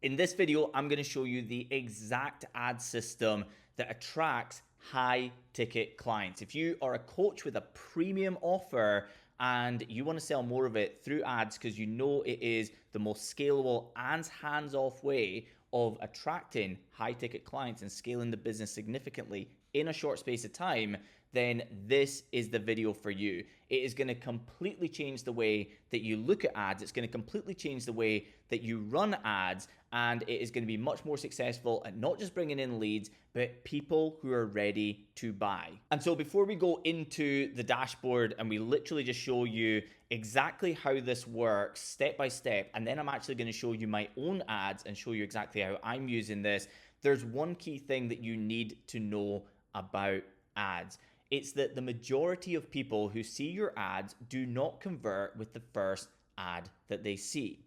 In this video, I'm going to show you the exact ad system that attracts high ticket clients. If you are a coach with a premium offer and you want to sell more of it through ads because you know it is the most scalable and hands-off way of attracting high ticket clients and scaling the business significantly in a short space of time, then this is the video for you. It is going to completely change the way that you look at ads. It's going to completely change the way that you run ads, and it is going to be much more successful at not just bringing in leads, but people who are ready to buy. And so before we go into the dashboard and we literally just show you exactly how this works step by step, and then I'm actually going to show you my own ads and show you exactly how I'm using this, there's one key thing that you need to know about ads. It's that the majority of people who see your ads do not convert with the first ad that they see.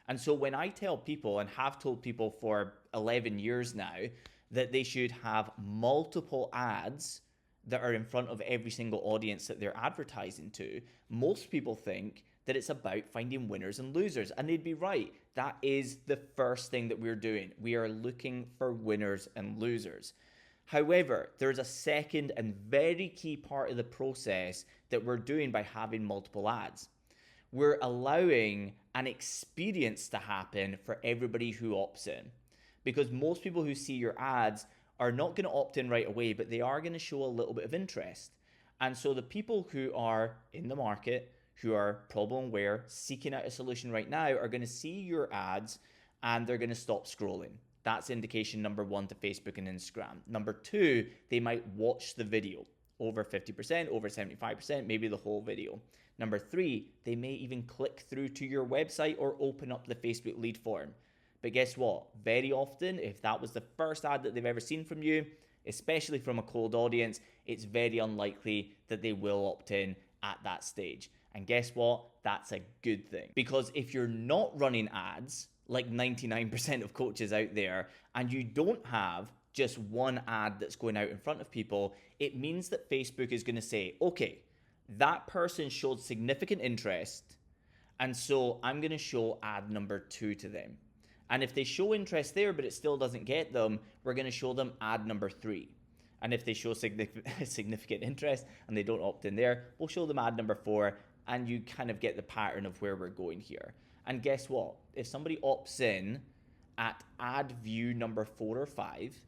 And so when I tell people, and have told people for 11 years now, that they should have multiple ads that are in front of every single audience that they're advertising to, most people think that it's about finding winners and losers. And they'd be right. That is the first thing that we're doing. We are looking for winners and losers. However, there's a second and very key part of the process that we're doing by having multiple ads. We're allowing an experience to happen for everybody who opts in. Because most people who see your ads are not going to opt in right away, but they are going to show a little bit of interest. And so the people who are in the market, who are problem aware, seeking out a solution right now, are going to see your ads and they're going to stop scrolling. That's indication number one to Facebook and Instagram. Number two, they might watch the video over 50%, over 75%, maybe the whole video. Number three, they may even click through to your website or open up the Facebook lead form. But guess what? Very often, if that was the first ad that they've ever seen from you, especially from a cold audience, it's very unlikely that they will opt in at that stage. And guess what? That's a good thing. Because if you're not running ads, like 99% of coaches out there, and you don't have just one ad that's going out in front of people, it means that Facebook is going to say, okay, that person showed significant interest, and so I'm going to show ad number 2 to them. And if they show interest there, but it still doesn't get them, we're going to show them ad number 3. And if they show significant interest and they don't opt in there, we'll show them ad number 4, and you kind of get the pattern of where we're going here. And guess what? If somebody opts in at ad view number 4 or 5,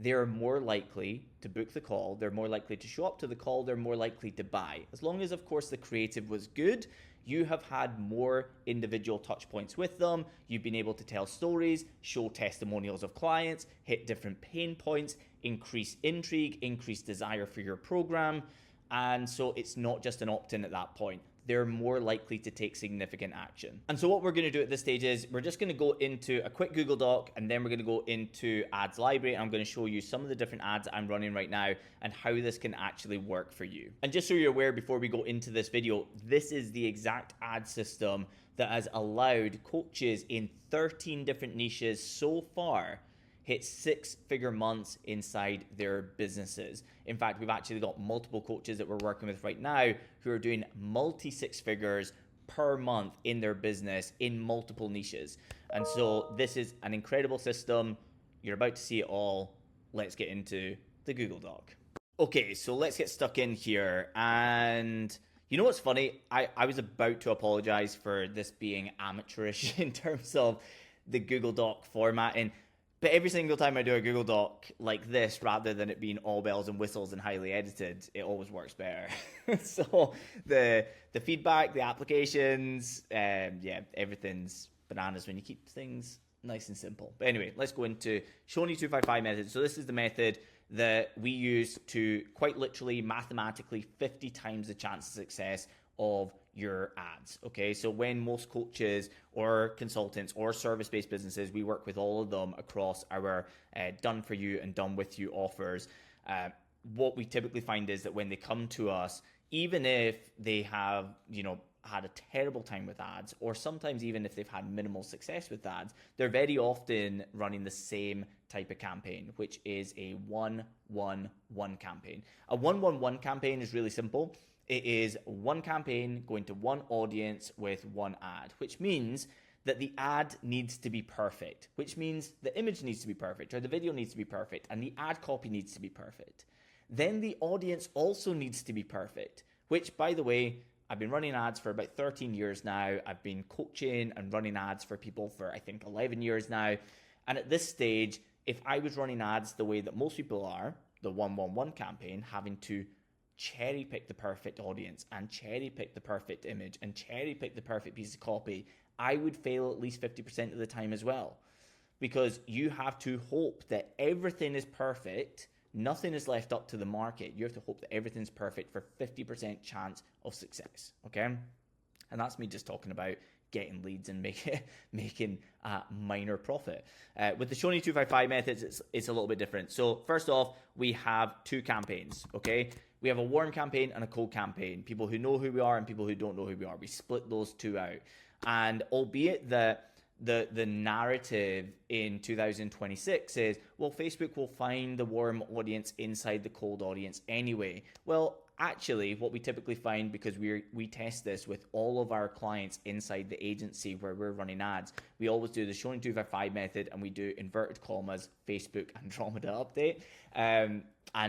they're more likely to book the call. They're more likely to show up to the call. They're more likely to buy. As long as, of course, the creative was good, you have had more individual touch points with them. You've been able to tell stories, show testimonials of clients, hit different pain points, increase intrigue, increase desire for your program. And so it's not just an opt-in at that point. They're more likely to take significant action. And so what we're going to do at this stage is we're just going to go into a quick Google Doc, and then we're going to go into ads library. I'm going to show you some of the different ads I'm running right now and how this can actually work for you. And just so you're aware, before we go into this video, this is the exact ad system that has allowed coaches in 13 different niches so far hit 6-figure months inside their businesses. In fact, we've actually got multiple coaches that we're working with right now who are doing multi-6 figures per month in their business in multiple niches. And so this is an incredible system. You're about to see it all. Let's get into the Google Doc. Okay, so let's get stuck in here. And you know what's funny? I was about to apologize for this being amateurish in terms of the Google Doc formatting. But every single time I do a Google Doc like this, rather than it being all bells and whistles and highly edited, it always works better. So the feedback, the applications, yeah, everything's bananas when you keep things nice and simple. But anyway, let's go into Shoney 255 method. So this is the method that we use to quite literally mathematically 50 times the chance of success of your ads. Okay, so when most coaches or consultants or service-based businesses, we work with all of them across our done for you and done with you offers. What we typically find is that when they come to us, even if they have, had a terrible time with ads, or sometimes even if they've had minimal success with ads, they're very often running the same type of campaign, which is a 1-1-1 campaign. A 1-1-1 campaign is really simple. It is one campaign going to one audience with one ad, which means that the ad needs to be perfect, which means the image needs to be perfect, or the video needs to be perfect, and the ad copy needs to be perfect. Then the audience also needs to be perfect, which, by the way, I've been running ads for about 13 years now. I've been coaching and running ads for people for, I think, 11 years now. And at this stage, if I was running ads the way that most people are, the 111 campaign, having to cherry pick the perfect audience and cherry pick the perfect image and cherry pick the perfect piece of copy, I would fail at least 50% of the time as well. Because you have to hope that everything is perfect. Nothing is left up to the market. You have to hope that everything's perfect for 50% chance of success, okay? And that's me just talking about getting leads and making a minor profit. With the Shoney 255 methods, it's a little bit different. So first off, we have two campaigns, okay? We have a warm campaign and a cold campaign. People who know who we are and people who don't know who we are. We split those two out. And albeit that the narrative in 2026 is, well, Facebook will find the warm audience inside the cold audience anyway. Well, actually, what we typically find, because we test this with all of our clients inside the agency where we're running ads, we always do the Shoney 255 method, and we do inverted commas Facebook Andromeda update. And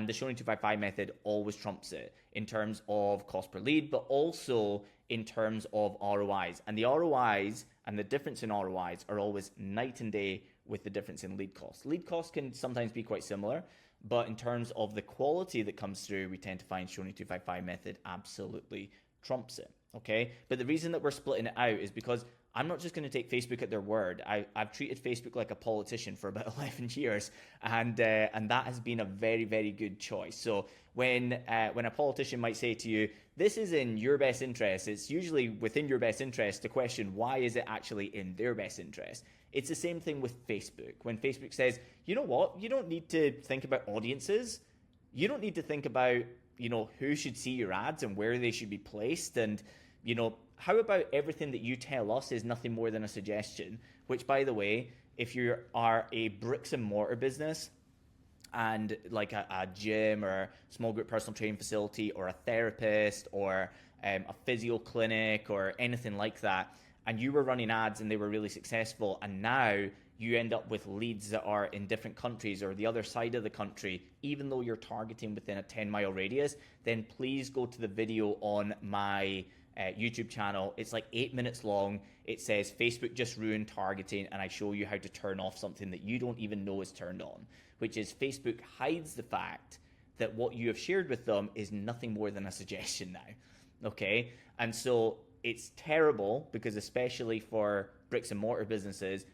the Shoney 255 method always trumps it in terms of cost per lead, but also in terms of ROIs. And the ROIs and the difference in ROIs are always night and day with the difference in lead cost. Lead cost can sometimes be quite similar, but in terms of the quality that comes through, we tend to find Shoney 255 method absolutely trumps it, okay? But the reason that we're splitting it out is because I'm not just going to take Facebook at their word. I've treated Facebook like a politician for about 11 years, and that has been a very, very good choice. So when a politician might say to you, this is in your best interest, it's usually within your best interest to question, why is it actually in their best interest? It's the same thing with Facebook. When Facebook says, you know what, you don't need to think about audiences. You don't need to think about, who should see your ads and where they should be placed, and, how about everything that you tell us is nothing more than a suggestion? Which, by the way, if you are a bricks and mortar business and like a gym or a small group personal training facility or a therapist or a physio clinic or anything like that, and you were running ads and they were really successful, and now you end up with leads that are in different countries or the other side of the country, even though you're targeting within a 10-mile radius, then please go to the video on my YouTube channel. It's like 8 minutes long. It says Facebook just ruined targeting, and I show you how to turn off something that you don't even know is turned on, which is Facebook hides the fact that what you have shared with them is nothing more than a suggestion now, okay? And so it's terrible because, especially for bricks and mortar businesses,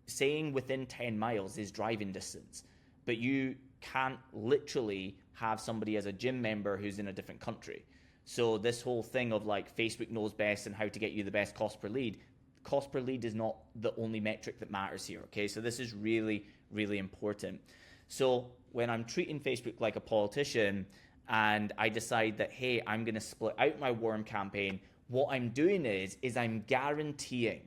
saying within 10 miles is driving distance, but you can't literally have somebody as a gym member who's in a different country. So this whole thing of like Facebook knows best and how to get you the best cost per lead is not the only metric that matters here, okay? So this is really, really important. So when I'm treating Facebook like a politician and I decide that, hey, I'm going to split out my warm campaign, what I'm doing is I'm guaranteeing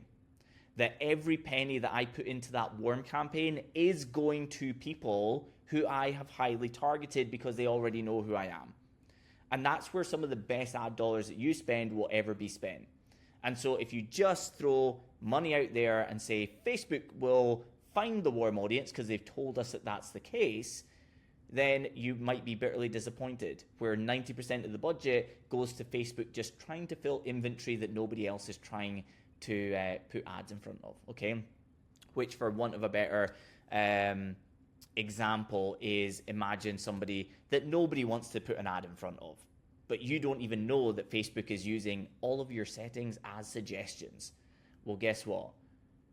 that every penny that I put into that warm campaign is going to people who I have highly targeted because they already know who I am. And that's where some of the best ad dollars that you spend will ever be spent. And so if you just throw money out there and say Facebook will find the warm audience because they've told us that that's the case, then you might be bitterly disappointed, where 90% of the budget goes to Facebook just trying to fill inventory that nobody else is trying to put ads in front of, okay? Which, for want of a better example, is imagine somebody that nobody wants to put an ad in front of, but you don't even know that Facebook is using all of your settings as suggestions. Well, guess what?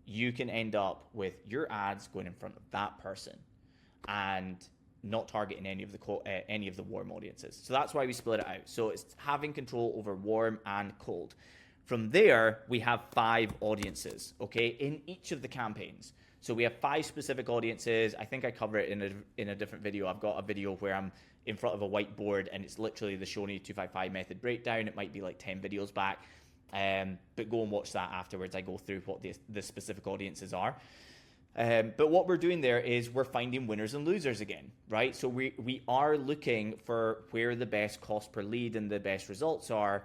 You can end up with your ads going in front of that person and not targeting any of the warm audiences. So that's why we split it out. So it's having control over warm and cold. From there, we have 5 audiences, okay, in each of the campaigns. So we have 5 specific audiences. I think I cover it in a different video. I've got a video where I'm in front of a whiteboard and it's literally the Shoney 255 method breakdown. It might be like 10 videos back, but go and watch that afterwards. I go through what the specific audiences are. But what we're doing there is we're finding winners and losers again, right? So we are looking for where the best cost per lead and the best results are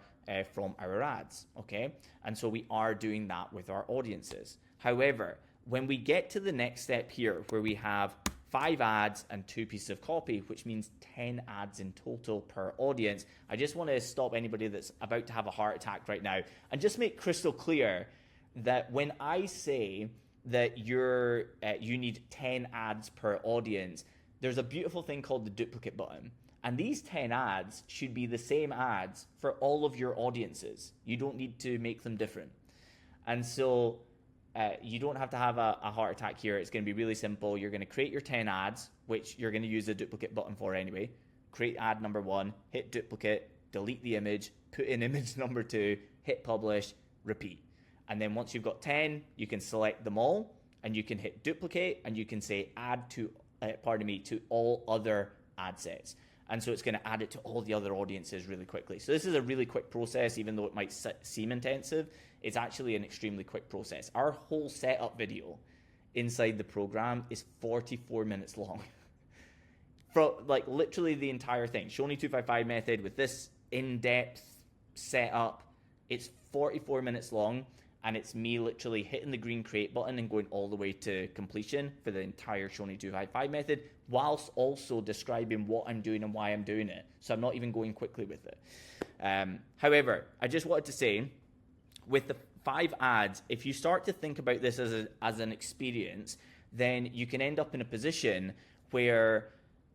from our ads, okay? And so we are doing that with our audiences. However, when we get to the next step here, where we have 5 ads and 2 pieces of copy, which means 10 ads in total per audience, I just want to stop anybody that's about to have a heart attack right now and just make crystal clear that when I say that you need 10 ads per audience, there's a beautiful thing called the duplicate button. And these 10 ads should be the same ads for all of your audiences. You don't need to make them different. And so you don't have to have a heart attack here. It's going to be really simple. You're going to create your 10 ads, which you're going to use the duplicate button for anyway. Create ad number 1, hit duplicate, delete the image, put in image number 2, hit publish, repeat. And then once you've got 10, you can select them all and you can hit duplicate and you can say add to, to all other ad sets. And so it's going to add it to all the other audiences really quickly. So this is a really quick process, even though it might seem intensive. It's actually an extremely quick process. Our whole setup video inside the program is 44 minutes long. For like literally the entire thing. Shoney 255 method with this in-depth setup, it's 44 minutes long. And it's me literally hitting the green create button and going all the way to completion for the entire Shoney 255 method, whilst also describing what I'm doing and why I'm doing it. So I'm not even going quickly with it. However, I just wanted to say, with the 5 ads, if you start to think about this as an experience, then you can end up in a position where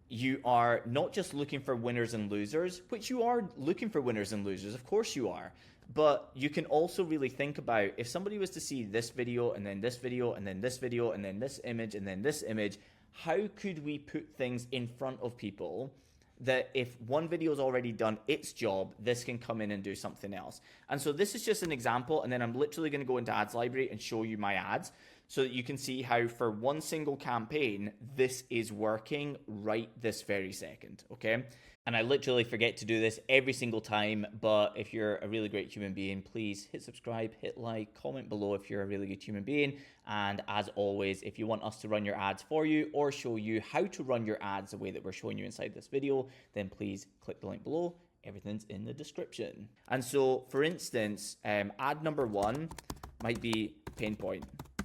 you are not just looking for winners and losers, which you are looking for winners and losers, of course you are. But you can also really think about, if somebody was to see this video and then this video and then this video and then this image and then this image, how could we put things in front of people that if one video is already done its job, this can come in and do something else? And so this is just an example, and then I'm literally going to go into Ads Library and show you my ads so that you can see how for one single campaign, this is working right this very second, okay? And I literally forget to do this every single time, but if you're a really great human being, please hit subscribe, hit like, comment below if you're a really good human being. And as always, if you want us to run your ads for you or show you how to run your ads the way that we're showing you inside this video, then please click the link below. Everything's in the description. And so, for instance, ad number 1 might be pain point,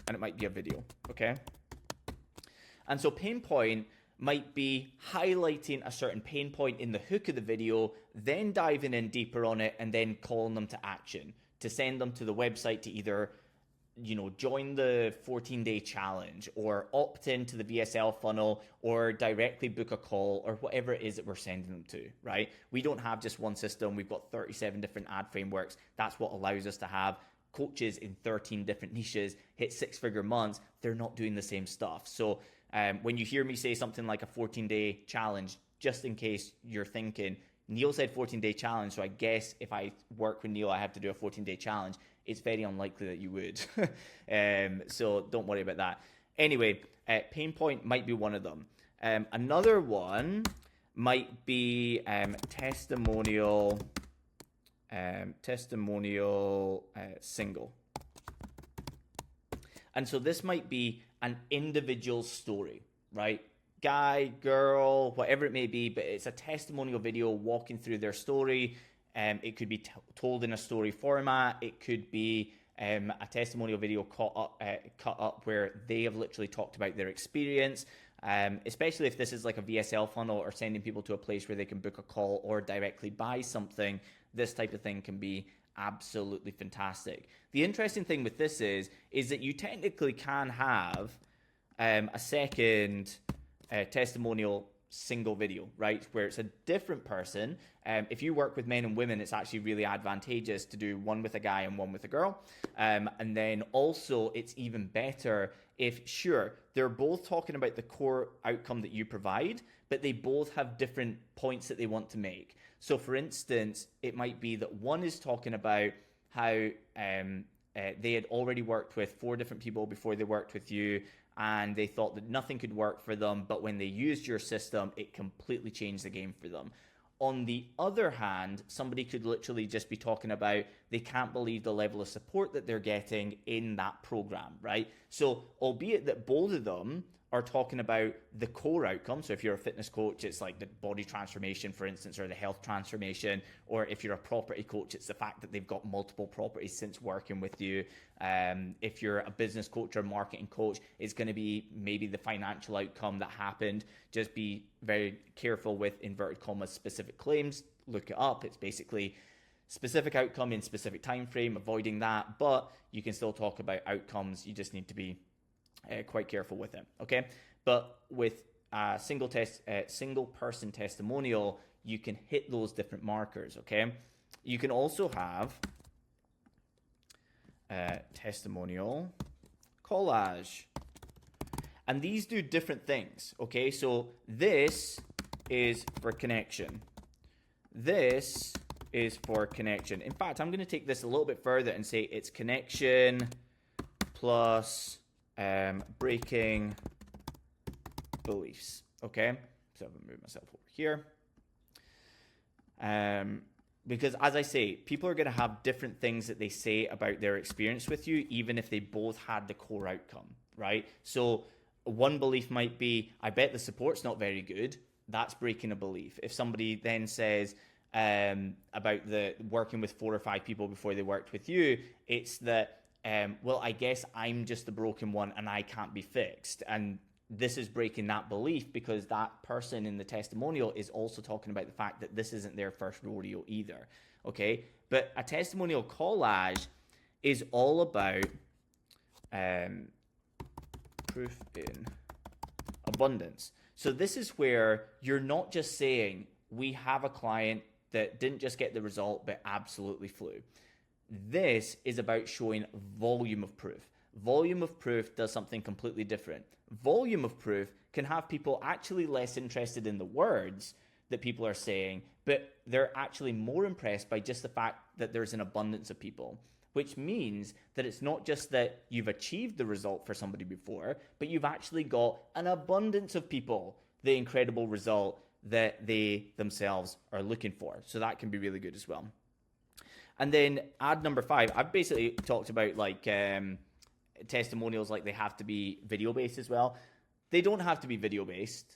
and it might be a video, okay? And so pain point might be highlighting a certain pain point in the hook of the video, then diving in deeper on it, and then calling them to action to send them to the website to either, join the 14-day challenge or opt into the VSL funnel or directly book a call or whatever it is that we're sending them to, right? We don't have just one system. We've got 37 different ad frameworks. That's what allows us to have coaches in 13 different niches hit 6-figure months. They're not doing the same stuff. So when you hear me say something like a 14-day challenge, just in case you're thinking, Neil said 14-day challenge, so I guess if I work with Neil, I have to do a 14-day challenge. It's very unlikely that you would. So don't worry about that. Anyway, pain point might be one of them. Another one might be testimonial single. And so this might be an individual story, right? Guy, girl, whatever it may be, but it's a testimonial video walking through their story. It could be told in a story format. It could be a testimonial video cut up where they have literally talked about their experience, especially if this is like a VSL funnel or sending people to a place where they can book a call or directly buy something. This type of thing can be absolutely fantastic. The interesting thing with this is that you technically can have a second testimonial single video, right, where it's a different person. If you work with men and women, it's actually really advantageous to do one with a guy and one with a girl. And then also it's even better if, sure, they're both talking about the core outcome that you provide, but they both have different points that they want to make. So for instance, it might be that one is talking about how they had already worked with 4 different people before they worked with you, and they thought that nothing could work for them, but when they used your system, it completely changed the game for them. On the other hand, somebody could literally just be talking about they can't believe the level of support that they're getting in that program, right? So albeit that both of them are talking about the core outcome. So if you're a fitness coach, it's like the body transformation, for instance, or the health transformation. Or if you're a property coach, it's the fact that they've got multiple properties since working with you. If you're a business coach or marketing coach, it's going to be maybe the financial outcome that happened. Just be very careful with inverted commas specific claims. Look it up. It's basically specific outcome in specific time frame, avoiding that. But you can still talk about outcomes. You just need to be quite careful with it, okay? But with a single person testimonial, you can hit those different markers, okay? You can also have testimonial collage, and these do different things, okay? So this is for connection. This is for connection. In fact, I'm going to take this a little bit further and say it's connection plus breaking beliefs, okay? So I'm going to move myself over here. Because as I say, people are going to have different things that they say about their experience with you, even if they both had the core outcome, right? So one belief might be, I bet the support's not very good. That's breaking a belief. If somebody then says about the working with 4 or 5 people before they worked with you, it's that, well, I guess I'm just the broken one and I can't be fixed. And this is breaking that belief because that person in the testimonial is also talking about the fact that this isn't their first rodeo either, okay? But a testimonial collage is all about proof in abundance. So this is where you're not just saying, we have a client that didn't just get the result, but absolutely flew. This is about showing volume of proof. Volume of proof does something completely different. Volume of proof can have people actually less interested in the words that people are saying, but they're actually more impressed by just the fact that there's an abundance of people, which means that it's not just that you've achieved the result for somebody before, but you've actually got an abundance of people, the incredible result that they themselves are looking for. So that can be really good as well. And then ad number 5, I've basically talked about like testimonials, like they have to be video based as well. They don't have to be video based.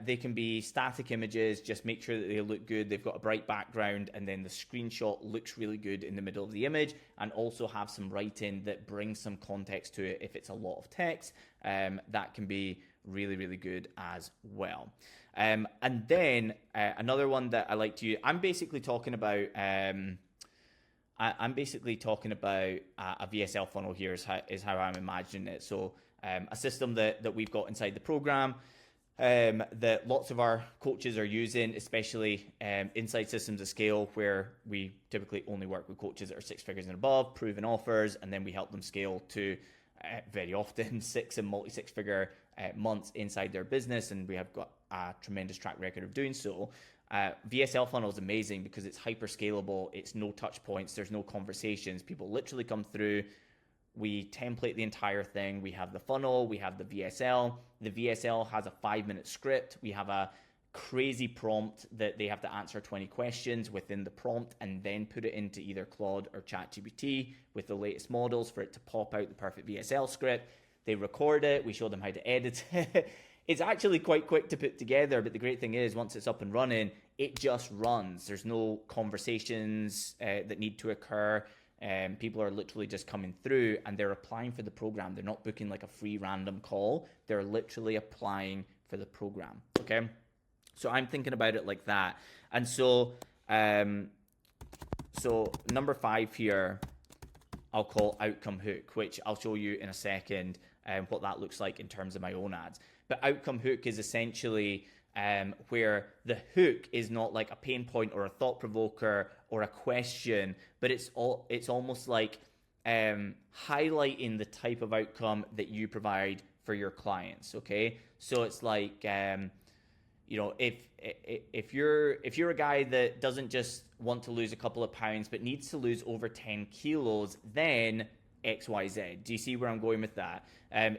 They can be static images. Just make sure that they look good. They've got a bright background, and then the screenshot looks really good in the middle of the image, and also have some writing that brings some context to it. If it's a lot of text, that can be really, really good as well. And then another one that I like to use, I'm basically talking about a VSL funnel here is how I'm imagining it. So a system that we've got inside the program that lots of our coaches are using, especially inside Systems of Scale, where we typically only work with coaches that are 6 figures and above, proven offers, and then we help them scale to very often 6 and multi-6 figure months inside their business, and we have got a tremendous track record of doing so. VSL funnel is amazing because it's hyper scalable. It's no touch points. There's no conversations. People literally come through. We template the entire thing. We have the funnel. We have the VSL. The VSL has a 5-minute script. We have a crazy prompt that they have to answer 20 questions within the prompt and then put it into either Claude or ChatGPT with the latest models for it to pop out the perfect VSL script. They record it. We show them how to edit it. It's actually quite quick to put together, but the great thing is once it's up and running, it just runs. There's no conversations that need to occur. People are literally just coming through and they're applying for the program. They're not booking like a free random call. They're literally applying for the program, okay? So I'm thinking about it like that. And so, so number 5 here, I'll call outcome hook, which I'll show you in a second what that looks like in terms of my own ads. But outcome hook is essentially where the hook is not like a pain point or a thought provoker or a question, but it's almost like highlighting the type of outcome that you provide for your clients. Okay, so it's like you know, if you're a guy that doesn't just want to lose a couple of pounds but needs to lose over 10 kilos, then XYZ. Do you see where I'm going with that?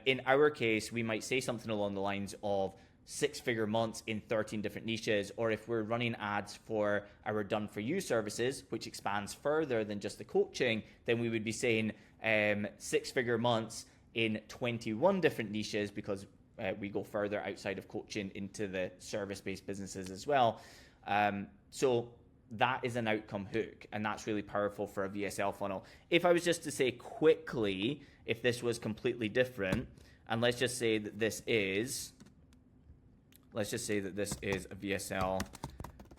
In our case, we might say something along the lines of 6-figure months in 13 different niches, or if we're running ads for our done for you services, which expands further than just the coaching, then we would be saying 6-figure months in 21 different niches, because we go further outside of coaching into the service-based businesses as well. So that is an outcome hook, and that's really powerful for a VSL funnel. If I was just to say quickly, if this was completely different, and let's just say that this is a VSL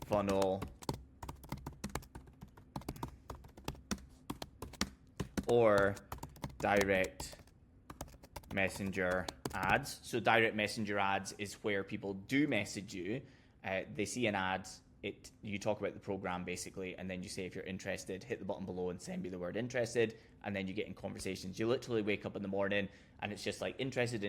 funnel or direct messenger ads. So direct messenger ads is where people do message you. They see an ad, you talk about the program basically, and then you say if you're interested, hit the button below and send me the word interested, and then you get in conversations. You literally wake up in the morning and it's just like interested.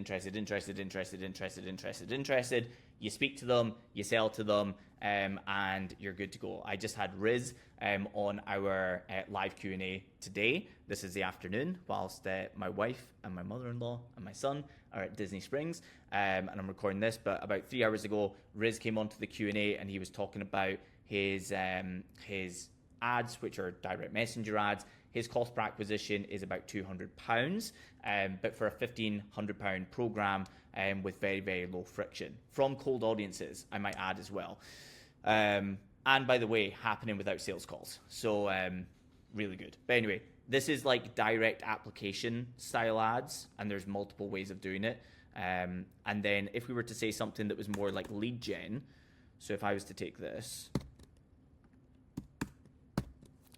You speak to them, you sell to them, and you're good to go. I just had Riz on our live Q&A today. This is the afternoon, whilst my wife and my mother-in-law and my son are at Disney Springs, and I'm recording this. But about 3 hours ago, Riz came onto the Q&A and he was talking about his ads, which are direct messenger ads. His cost per acquisition is about £200, but for a £1,500 program with very, very low friction from cold audiences, I might add as well. And by the way, happening without sales calls. So really good. But anyway, this is like direct application style ads, and there's multiple ways of doing it. And then if we were to say something that was more like lead gen, so if I was to take this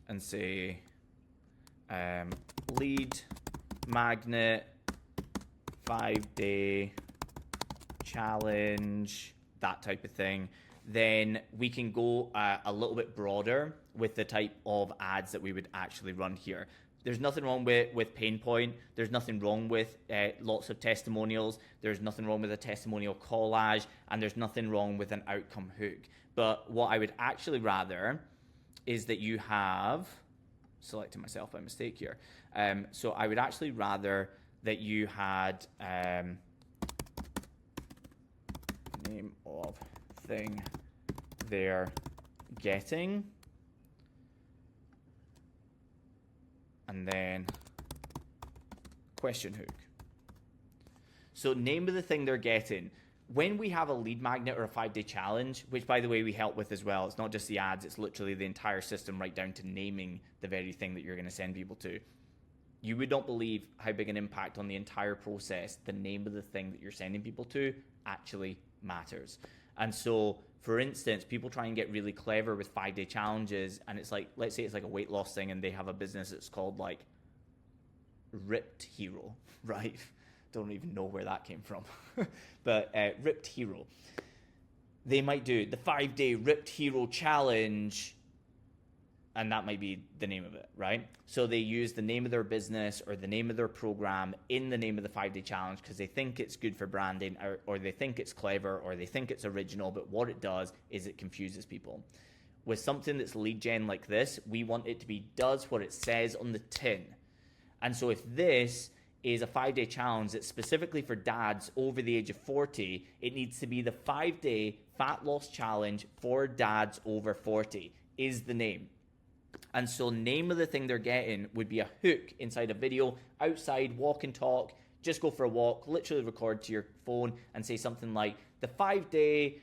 and say lead magnet 5-day challenge, that type of thing, then we can go a little bit broader with the type of ads that we would actually run here. There's nothing wrong with pain point. There's nothing wrong with lots of testimonials. There's nothing wrong with a testimonial collage, and there's nothing wrong with an outcome hook. But what I would actually rather is that you have, selected myself by mistake here. So I would actually rather that you had name of thing they're getting, and then question hook. So name of the thing they're getting. When we have a lead magnet or a 5-day challenge, which by the way we help with as well, it's not just the ads, it's literally the entire system right down to naming the very thing that you're going to send people to. You would not believe how big an impact on the entire process the name of the thing that you're sending people to actually matters. And so, for instance, people try and get really clever with 5-day challenges, and it's like, let's say it's like a weight loss thing, and they have a business that's called like Ripped Hero, right? Don't even know where that came from. But Ripped Hero. They might do the 5-day Ripped Hero challenge, and that might be the name of it, right? So they use the name of their business or the name of their program in the name of the 5-day challenge because they think it's good for branding, or they think it's clever, or they think it's original, but what it does is it confuses people. With something that's lead gen like this, we want it to be does what it says on the tin. And so if this is a 5-day challenge that's specifically for dads over the age of 40, it needs to be the 5-day fat loss challenge for dads over 40 is the name. And so name of the thing they're getting would be a hook inside a video, outside, walk and talk, just go for a walk, literally record to your phone and say something like, the 5-day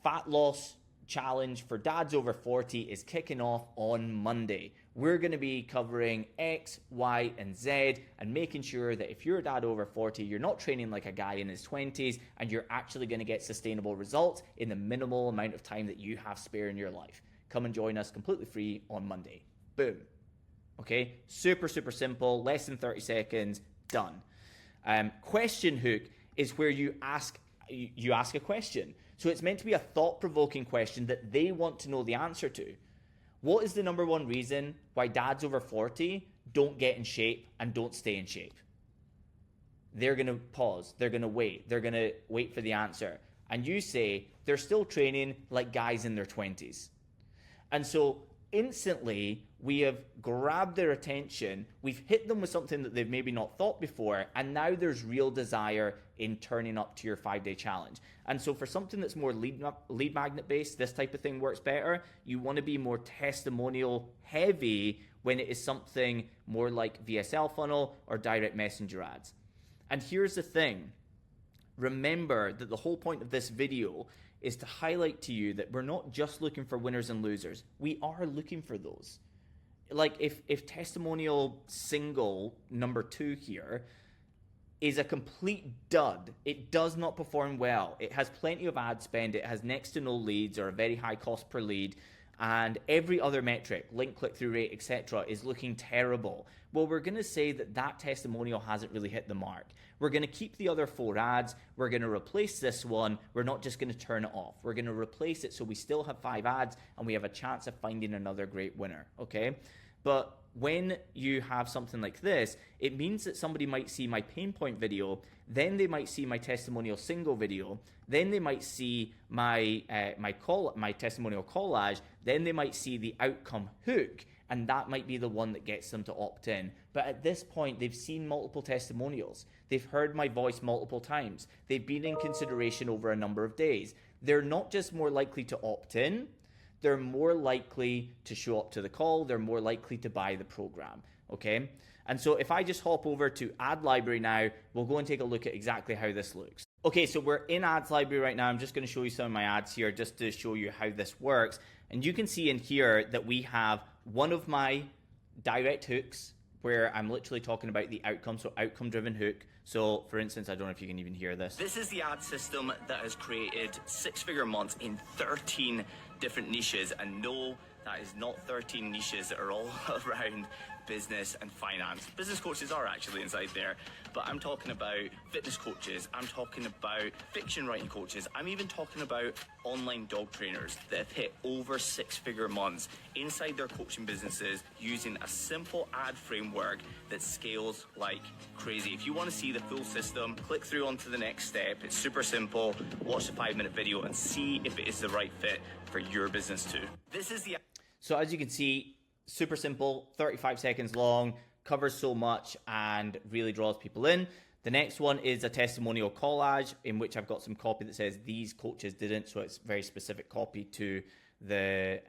fat loss challenge for dads over 40 is kicking off on Monday. We're going to be covering X, Y, and Z and making sure that if you're a dad over 40, you're not training like a guy in his 20s, and you're actually going to get sustainable results in the minimal amount of time that you have spare in your life. Come and join us completely free on Monday. Boom. Okay, super, super simple, less than 30 seconds, done. Question hook is where you ask a question. So it's meant to be a thought-provoking question that they want to know the answer to. What is the number one reason why dads over 40 don't get in shape and don't stay in shape? They're going to pause. They're going to wait. They're going to wait for the answer. And you say, they're still training like guys in their 20s. And so instantly, we have grabbed their attention, we've hit them with something that they've maybe not thought before, and now there's real desire in turning up to your 5-day challenge. And so for something that's more lead magnet based, this type of thing works better. You want to be more testimonial heavy when it is something more like VSL funnel or direct messenger ads. And here's the thing. Remember that the whole point of this video is to highlight to you that we're not just looking for winners and losers. We are looking for those. Like if testimonial single number 2 here is a complete dud, it does not perform well, it has plenty of ad spend, it has next to no leads or a very high cost per lead, and every other metric, link click-through rate, etc., is looking terrible, well, we're going to say that that testimonial hasn't really hit the mark. We're going to keep the other 4 ads. We're going to replace this one. We're not just going to turn it off. We're going to replace it so we still have 5 ads and we have a chance of finding another great winner, okay? But when you have something like this, it means that somebody might see my pain point video, then they might see my testimonial single video, then they might see my testimonial collage, then they might see the outcome hook, and that might be the one that gets them to opt in. But at this point, they've seen multiple testimonials. They've heard my voice multiple times. They've been in consideration over a number of days. They're not just more likely to opt in, they're more likely to show up to the call. They're more likely to buy the program, okay? And so if I just hop over to Ad Library now, we'll go and take a look at exactly how this looks. Okay, so we're in Ads Library right now. I'm just going to show you some of my ads here just to show you how this works. And you can see in here that we have one of my direct hooks where I'm literally talking about the outcome, so outcome-driven hook. So, for instance, I don't know if you can even hear this. This is the ad system that has created 6-figure months in 13 different niches, and no, that is not 13 niches that are all around business and finance. Business coaches are actually inside there, but I'm talking about fitness coaches, I'm talking about fiction writing coaches, I'm even talking about online dog trainers that have hit over 6-figure months inside their coaching businesses using a simple ad framework that scales like crazy. If you want to see the full system, click through onto the next step. It's super simple. Watch the 5-minute video and see if it is the right fit for your business too. This is the... So as you can see, super simple, 35 seconds long, covers so much and really draws people in. The next one is a testimonial collage in which I've got some copy that says these coaches didn't, so it's very specific copy to the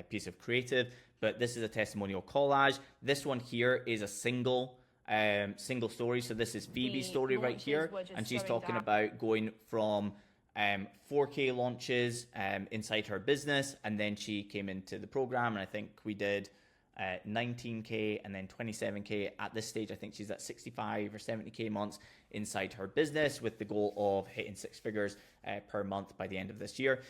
piece of creative. But this is a testimonial collage. This one here is a single story. So this is Phoebe's story right here, and she's talking about going from 4K launches inside her business, and then she came into the program, and I think we did 19K and then 27K. At this stage, I think she's at 65 or 70K months inside her business with the goal of hitting 6 figures per month by the end of this year.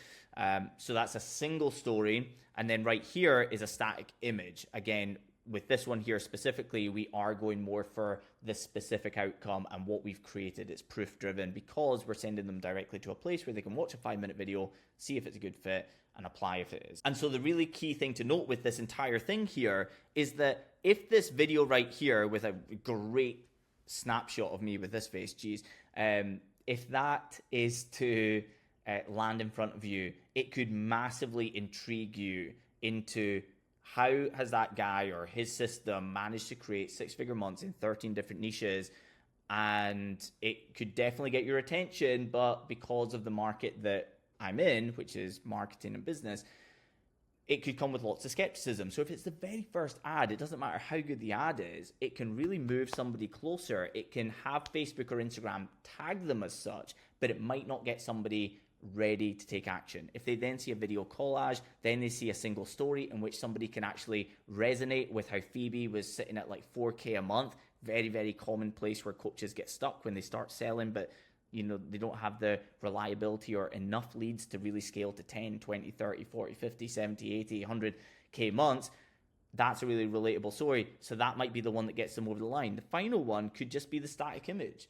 So that's a single story. And then right here is a static image. Again, with this one here specifically, we are going more for this specific outcome, and what we've created is proof driven because we're sending them directly to a place where they can watch a 5-minute video, see if it's a good fit, and apply if it is. And so the really key thing to note with this entire thing here is that if this video right here with a great snapshot of me with this face, geez, if that is to land in front of you, it could massively intrigue you into how has that guy or his system managed to create 6-figure months in 13 different niches. And it could definitely get your attention, but because of the market that I'm in, which is marketing and business, it could come with lots of skepticism. So if it's the very first ad, it doesn't matter how good the ad is, it can really move somebody closer. It can have Facebook or Instagram tag them as such, but it might not get somebody ready to take action. If they then see a video collage, then they see a single story in which somebody can actually resonate with how Phoebe was sitting at like 4K a month. Very, very common place where coaches get stuck when they start selling, but you know, they don't have the reliability or enough leads to really scale to 10, 20, 30, 40, 50, 70, 80, 100K months. That's a really relatable story. So that might be the one that gets them over the line. The final one could just be the static image,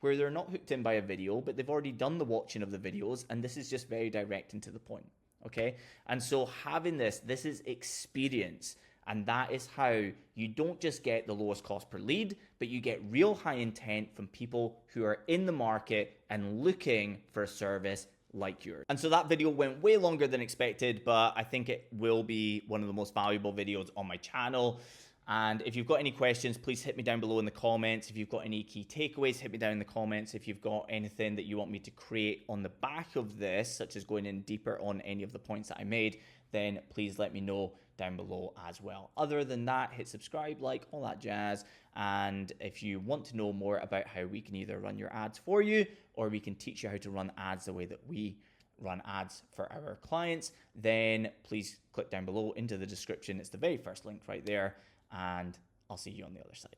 where they're not hooked in by a video, but they've already done the watching of the videos, and this is just very direct and to the point, okay? And so having this is experience, and that is how you don't just get the lowest cost per lead, but you get real high intent from people who are in the market and looking for a service like yours. And so that video went way longer than expected, but I think it will be one of the most valuable videos on my channel. And if you've got any questions, please hit me down below in the comments. If you've got any key takeaways, hit me down in the comments. If you've got anything that you want me to create on the back of this, such as going in deeper on any of the points that I made, then please let me know down below as well. Other than that, hit subscribe, like, all that jazz. And if you want to know more about how we can either run your ads for you, or we can teach you how to run ads the way that we run ads for our clients, then please click down below into the description. It's the very first link right there, and I'll see you on the other side.